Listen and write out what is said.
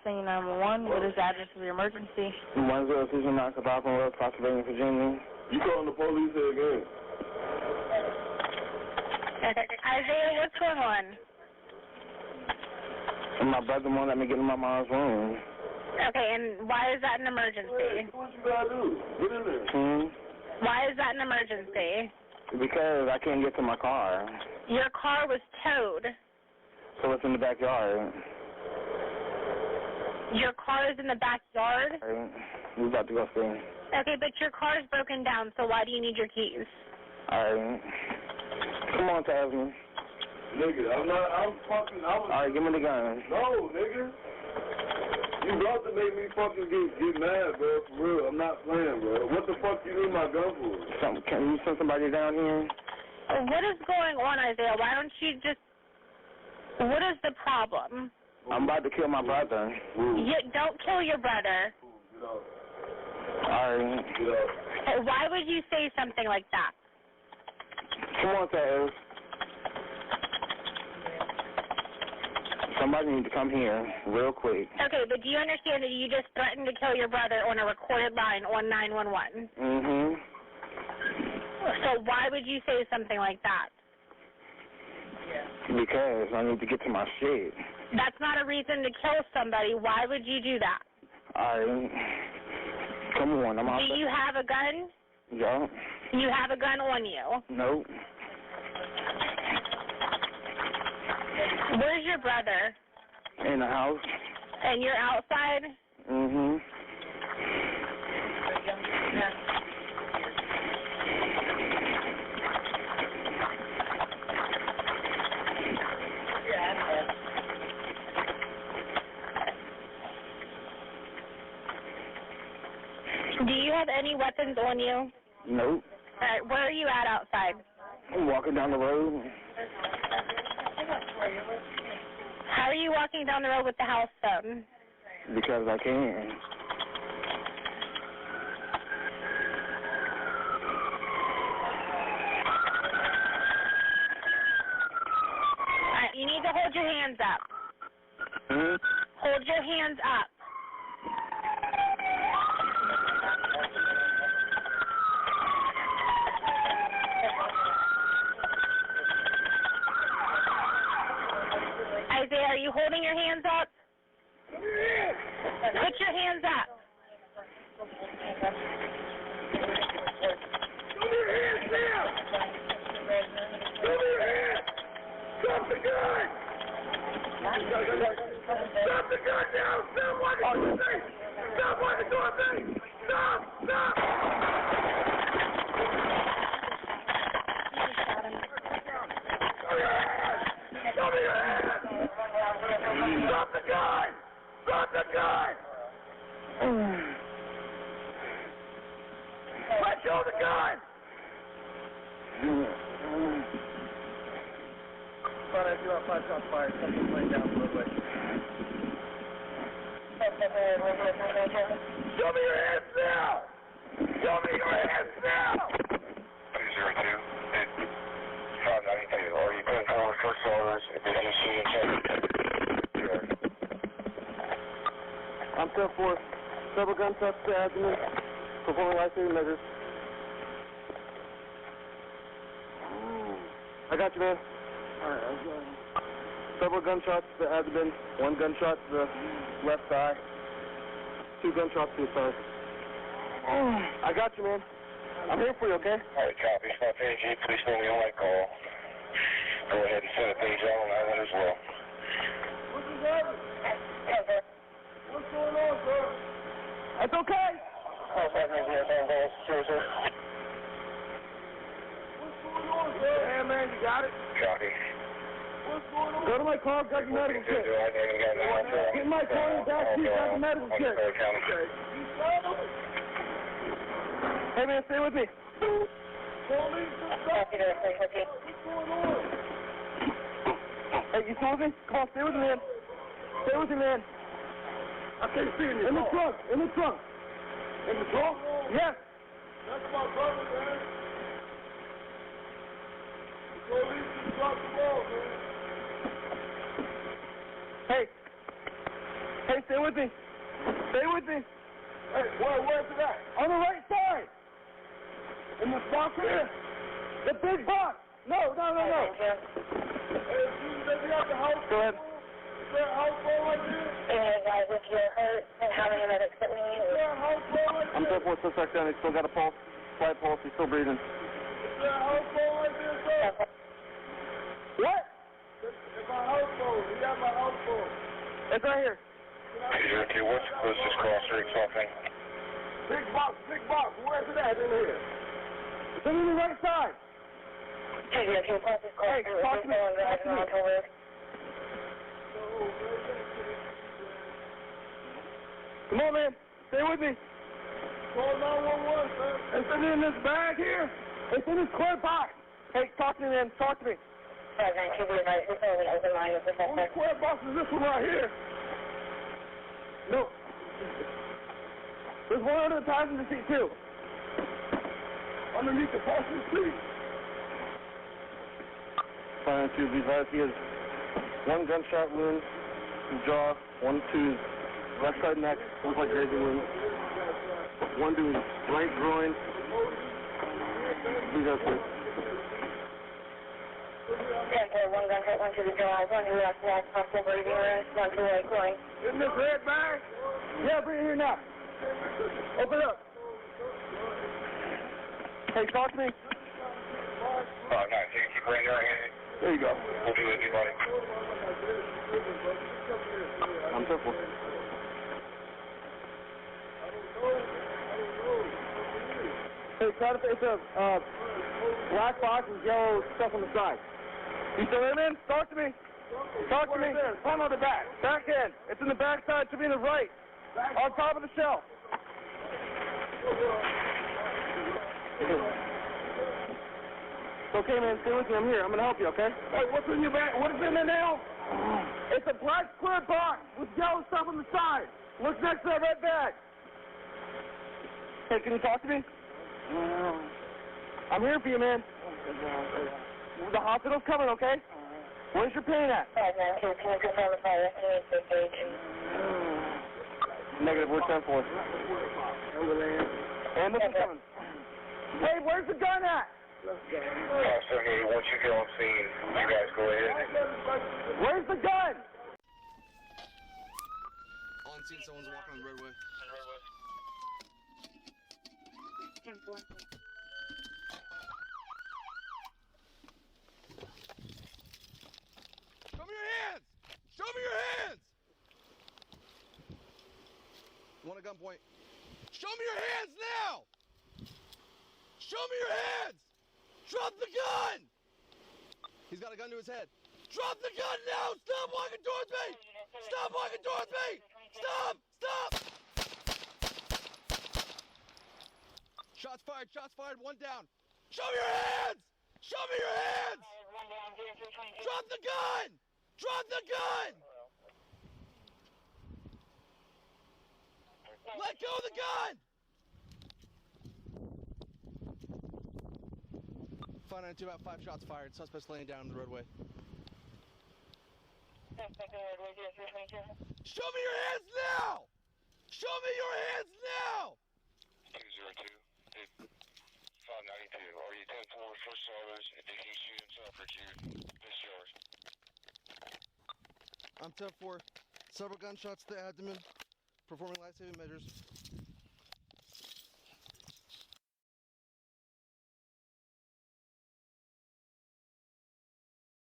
Spotsylvania 911. What is the address of your emergency? 1069 Catharpin Road, Spotsylvania, Virginia. You calling the police here again? Isaiah, what's going on? My brother won't let me get in my mom's room. Okay, and why is that an emergency? What you gotta do? Get in there. Why is that an emergency? Because I can't get to my car. Your car was towed. So it's in the backyard. Your car is in the backyard? We're about to go see. Okay, but your car is broken down, so why do you need your keys? Alright. Come on, Tasman. Nigga, Alright, give me the gun. No, nigga. You about to make me fucking get mad, bro, for real. I'm not playing, bro. What the fuck you need my gun for? Can you send somebody down here? What is going on, Isaiah? Why don't you just... What is the problem? I'm about to kill my brother. Don't kill your brother. Get out. Alright. Get out. Why would you say something like that? Come on, Taz. Somebody needs to come here real quick. Okay, but do you understand that you just threatened to kill your brother on a recorded line on 911? Mm-hmm. So why would you say something like that? Because I need to get to my shit. That's not a reason to kill somebody. Why would you do that? Alright. Come on, I'm outside. Do you have a gun? Yeah. You have a gun on you? Nope. Where's your brother? In the house. And you're outside? Mm-hmm. Do you have any weapons on you? Nope. All right, where are you at outside? I'm walking down the road. How are you walking down the road with the house phone? Because I can. All right, you need to hold your hands up. Hold your hands up. Isaiah, are you holding your hands up? Put your hands up. Show me your hands now! Show me your hands! Drop the gun! Drop the gun now! Stop walking to me! Stop walking to me! Stop! Stop! Show me your hands! Drop the gun! Drop the gun! Let go of the gun! Thought I threw out 5 shots fired. Something's laying down the roadway. Show me your hands now! Show me your hands now! 202. 592. Are you going forward first orders? Did you see each other? I'm 10-4. Several gunshots to abdomen. Performing life-saving measures. I got you, man. Alright, I was going. Several gunshots to the abdomen. 1 gunshot to the left thigh. 2 gunshots to the side. I got you, man. I'm here for you, okay? Alright, copy. Spot PG. Please know me on my call. Go ahead and send a page out on that one as well. What's the matter? What's going on, sir? That's okay. What's going on, sir? Hey, man, you got it? Copy. What's going on? Go to my car, got your medical kit. Get in my car in the back seat, got the medical kit. Okay. Hey, man, stay with me. Copy there, stay with you. What's going on? Hey, you still with me? Come on, stay with me, man. Stay with me, man. I can't see you. In the trunk, in the trunk. In the trunk? Yes. That's my brother, man. The police just dropped the ball, man. Hey. Hey, Stay with me. Stay with me. Hey, where's it at? On the right side. In this box here. The big box. No. Hey, let me out the house. Go ahead. Is there a house phone right there? Any guys, if you're hurt, and how many medics that we need? Is there a house phone right there? I'm 10-4 suspect down. He's still got a pulse. Slight pulse. He's still breathing. Is there a house phone right there, sir? What? It's my house phone. We got my house phone. It's right here. 202, what's the closest cross street something? Big box. Where's it at in here? It's on the right side. Hey, talk to me. Come on, man. Stay with me. Call 911, sir. It's in this bag here. It's in this clear box. Hey, talk to me, man. Talk to me. Only square box is this one right here. No. There's one under the passenger seat, too. Underneath the passenger seat. 592, be advised he has one gunshot wound in the jaw, one to his left side neck, looks like grazing wound. One to his right groin. Please have please. One gunshot, one to the jaw, one to the left neck, possible breathing arrest, one to the right groin. In this red bag? Yeah, bring it here now. Open up. Hey, talk to me. 592, keep right there. There you go. We'll do it, buddy. I'm 10-4. Hey, Catharpin, it's a black box with yellow stuff on the side. You still in, man? Talk to me. Talk to me. Front or the back? Back end. It's in the back side. It should be in the right. On top of the shelf. It's okay, man. Stay with me. I'm here. I'm going to help you, okay? Hey, what's in your bag? What is in there now? It's a black square box with yellow stuff on the side. Looks next to that red bag. Hey, can you talk to me? I'm here for you, man. The hospital's coming, okay? Where's your pain at? Negative, we're 10-4. Ambulance is coming. Hey, where's the gun at? Okay, once you get on scene, you guys go ahead. Where's the gun? On scene, someone's walking on the roadway. Show me your hands! Show me your hands! One at gunpoint. Show me your hands now! Show me your hands! Drop the gun! He's got a gun to his head. Drop the gun now! Stop walking towards me! Stop walking towards me! Stop! Stop! Shots fired, one down. Show me your hands! Show me your hands! Drop the gun! Drop the gun! Let go of the gun! 592, about 5 shots fired. Suspect's laying down on the roadway. Show me your hands now! Show me your hands now! 202, 592, are you 10-4 first service? Did he shoot himself or did you discharge? I'm 10-4. Several gunshots to the abdomen. Performing life-saving measures.